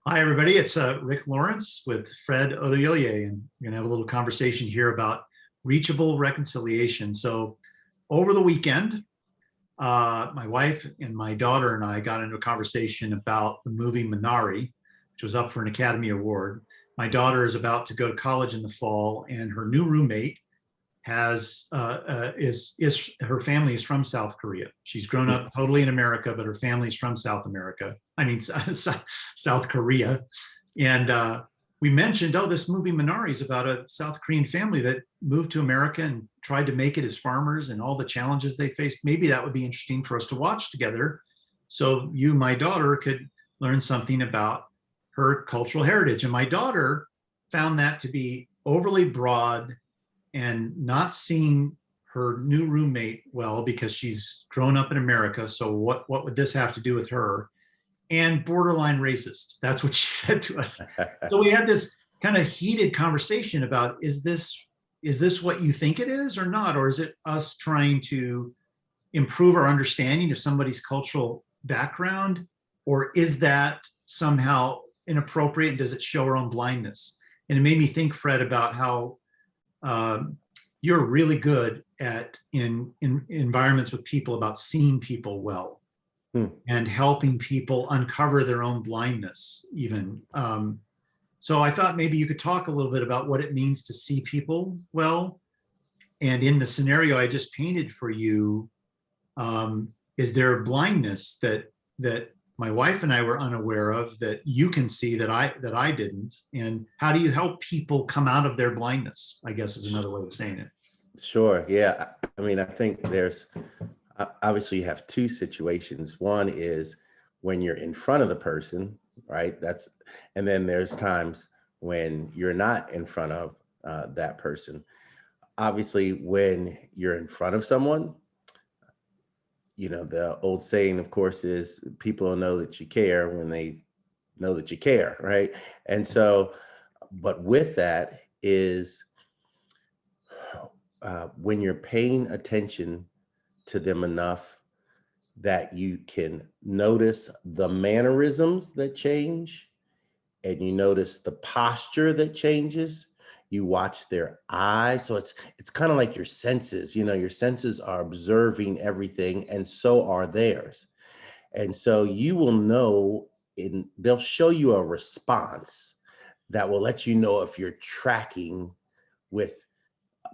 Hi, everybody. It's Rick Lawrence with Fred Oduyoye, and we're going to have a little conversation here about reachable reconciliation. So, over the weekend, my wife and my daughter and I got into a conversation about the movie Minari, which was up for an Academy Award. My daughter is about to go to college in the fall, and her new roommate has is her family is from South Korea. She's grown up totally in America, but her family's from South America. I mean, South Korea. And we mentioned, oh, this movie Minari is about a South Korean family that moved to America and tried to make it as farmers and all the challenges they faced. Maybe that would be interesting for us to watch together. So you, my daughter, could learn something about her cultural heritage. And my daughter found that to be overly broad and not seeing her new roommate well because she's grown up in America. So what would this have to do with her? And borderline racist. That's what she said to us. So we had this kind of heated conversation about, is this what you think it is or not? Or is it us trying to improve our understanding of somebody's cultural background? Or is that somehow inappropriate? And does it show our own blindness? And it made me think, Fred, about how you're really good at in environments with people about seeing people well and helping people uncover their own blindness even. So I thought maybe you could talk a little bit about what it means to see people well. And in the scenario I just painted for you, is there a blindness that my wife and I were unaware of that you can see that I didn't? And how do you help people come out of their blindness, I guess is another way of saying it. Sure. Yeah. I mean, I think there's obviously you have two situations. One is when you're in front of the person, right? And then there's times when you're not in front of that person. Obviously, when you're in front of someone, the old saying, of course, is people know that you care when they know that you care, right? And so, but with that is when you're paying attention to them enough that you can notice the mannerisms that change, and you notice the posture that changes. You watch their eyes. So it's kind of like your senses. Your senses are observing everything, and so are theirs. And so you will know, they'll show you a response that will let you know if you're tracking with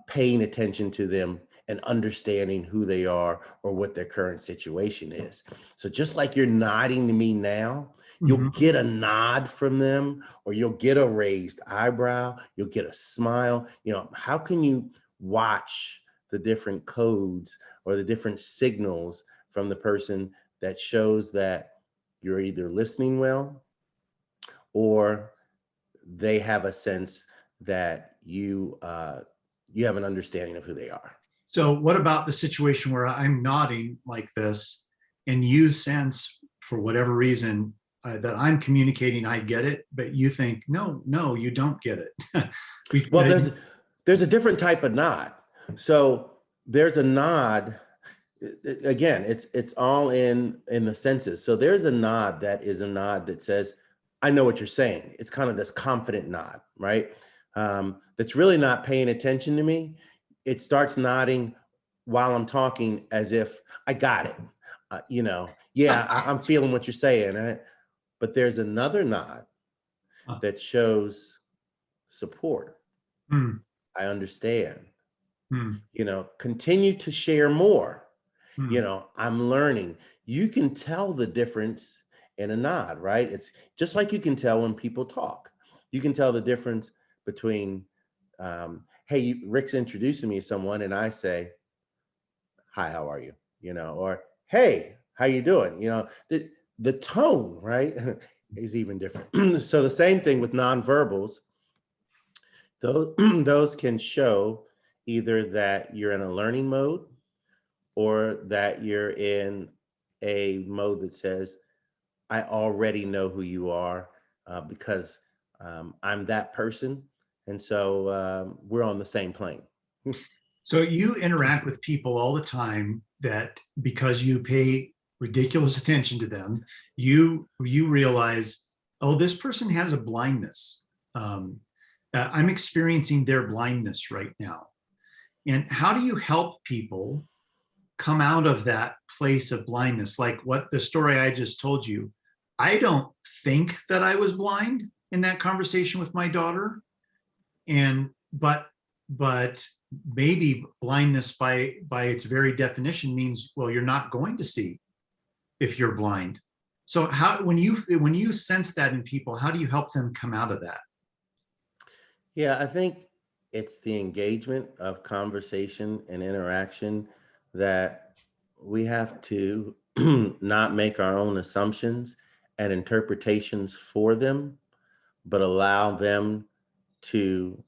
paying attention to them and understanding who they are or what their current situation is. So just like you're nodding to me now, you'll get a nod from them, or you'll get a raised eyebrow, you'll get a smile. How can you watch the different codes or the different signals from the person that shows that you're either listening well or they have a sense that you have an understanding of who they are? So what about the situation where I'm nodding like this and you sense, for whatever reason, that I'm communicating, I get it, but you think, no, you don't get it. Well, there's a different type of nod. So there's a nod, again, it's all in the senses. So there's a nod that is a nod that says, I know what you're saying. It's kind of this confident nod, right? That's really not paying attention to me. It starts nodding while I'm talking as if I got it. I'm feeling what you're saying. But there's another nod that shows support. I understand. Continue to share more. I'm learning. You can tell the difference in a nod, right? It's just like you can tell when people talk. You can tell the difference between, hey, Rick's introducing me to someone and I say, hi, how are you? Or, hey, how you doing? The tone, right, is even different. So the same thing with nonverbals. Those can show either that you're in a learning mode or that you're in a mode that says, I already know who you are because I'm that person. And so we're on the same plane. So you interact with people all the time that, because you pay ridiculous attention to them, you realize oh, this person has a blindness. I'm experiencing their blindness right now. And how do you help people come out of that place of blindness? Like what the story I just told you, I don't think that I was blind in that conversation with my daughter. And but maybe blindness by its very definition means, well, you're not going to see if you're blind. So how when you sense that in people, how do you help them come out of that? Yeah, I think it's the engagement of conversation and interaction that we have to not make our own assumptions and interpretations for them, but allow them to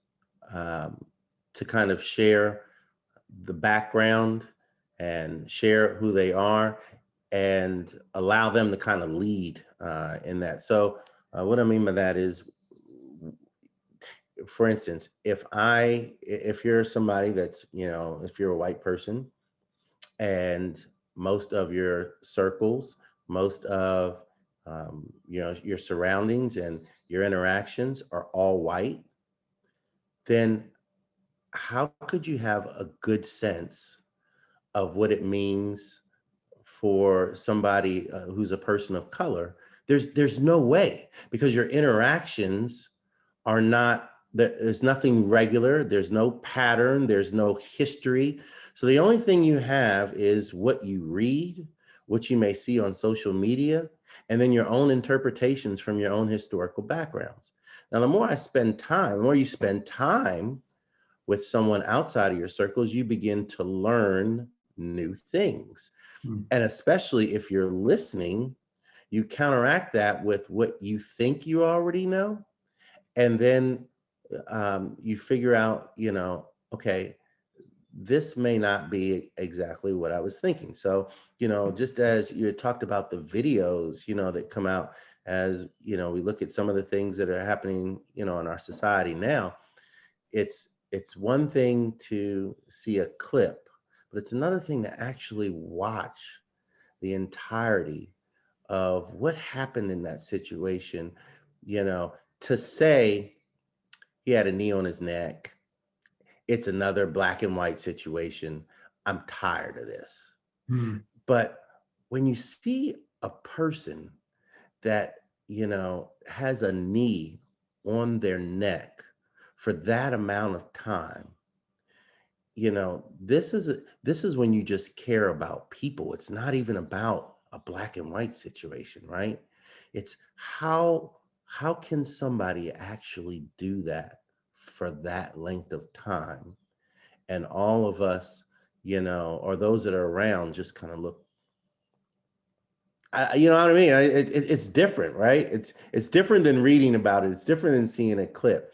um, to kind of share the background and share who they are and allow them to kind of lead in that. So what I mean by that is, for instance, if you're somebody that's, if you're a white person and most of your circles, most of your surroundings and your interactions are all white, then how could you have a good sense of what it means for somebody who's a person of color? There's no way, because your interactions are not, there's nothing regular, there's no pattern, there's no history. So the only thing you have is what you read, what you may see on social media, and then your own interpretations from your own historical backgrounds. Now, the more you spend time with someone outside of your circles, you begin to learn new things. Hmm. And especially if you're listening, you counteract that with what you think you already know. And then you figure out, okay, this may not be exactly what I was thinking. So, just as you had talked about the videos, that come out, as, we look at some of the things that are happening, in our society now, it's one thing to see a clip, but it's another thing to actually watch the entirety of what happened in that situation. To say he had a knee on his neck, it's another black and white situation. I'm tired of this. Hmm. But when you see a person that, has a knee on their neck for that amount of time, this is when you just care about people. It's not even about a black and white situation, right? It's how can somebody actually do that for that length of time, and all of us, or those that are around, just kind of look. You know what I mean? It's different, right? It's different than reading about it. It's different than seeing a clip.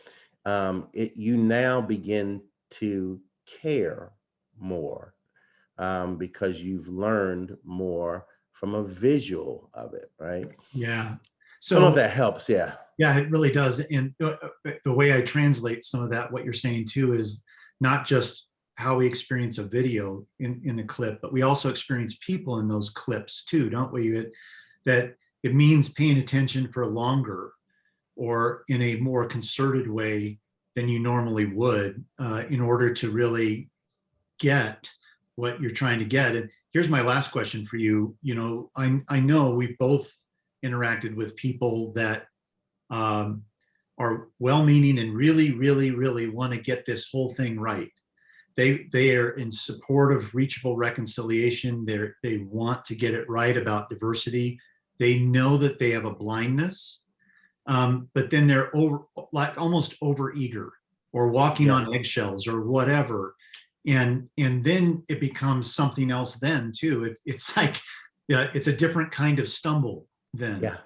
You now begin to care more, because you've learned more from a visual of it, right? Yeah. I don't know if So that helps. Yeah, yeah, it really does. And the way I translate some of that, what you're saying too, is not just how we experience a video in a clip, but we also experience people in those clips too, don't we? That it means paying attention for longer or in a more concerted way than you normally would in order to really get what you're trying to get. And here's my last question for you. I know we've both interacted with people that um, are well-meaning and really, really, really want to get this whole thing right. They are in support of reachable reconciliation. They want to get it right about diversity. They know that they have a blindness, but then they're like almost overeager or walking yeah, on eggshells or whatever, and then it becomes something else. Then too, it's like, yeah, it's a different kind of stumble then. yeah.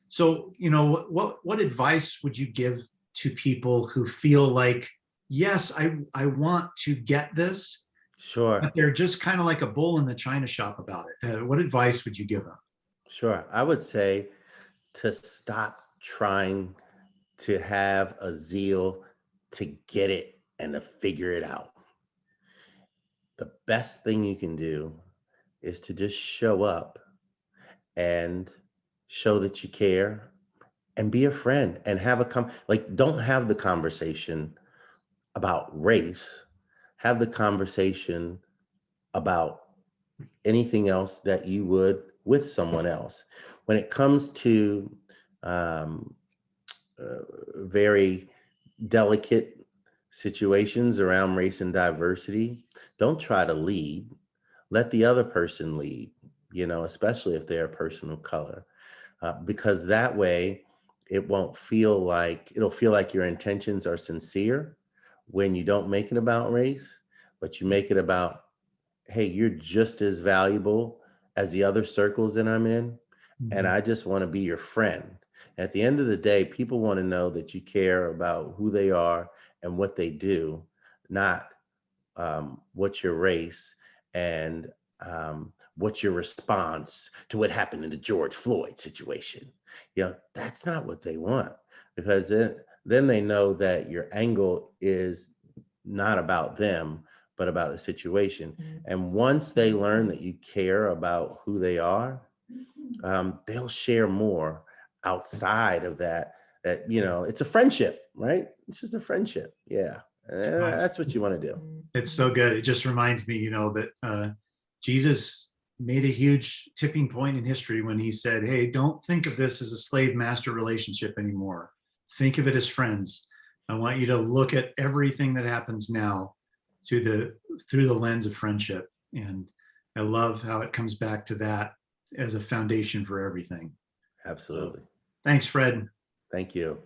So, what advice would you give to people who feel like, yes, I want to get this, Sure, but they're just kind of like a bull in the china shop about it? What advice would you give them? sure. I would say to stop trying to have a zeal to get it and to figure it out. The best thing you can do is to just show up and show that you care and be a friend and have like, don't have the conversation about race, have the conversation about anything else that you would with someone else. When it comes to um, very delicate situations around race and diversity, don't try to lead. Let the other person lead, especially if they're a person of color, because that way it'll feel like your intentions are sincere when you don't make it about race, but you make it about, hey, you're just as valuable as the other circles that I'm in. And I just want to be your friend. At the end of the day, people want to know that you care about who they are and what they do, not what's your race and what's your response to what happened in the George Floyd situation. That's not what they want, because then they know that your angle is not about them, but about the situation. And once they learn that you care about who they are, they'll share more outside of that. It's a friendship, right? It's just a friendship. Yeah. That's what you want to do. It's so good. It just reminds me, that Jesus made a huge tipping point in history when he said, hey, don't think of this as a slave master relationship anymore. Think of it as friends. I want you to look at everything that happens now through the lens of friendship. And I love how it comes back to that as a foundation for everything. Absolutely. Thanks, Fred. Thank you.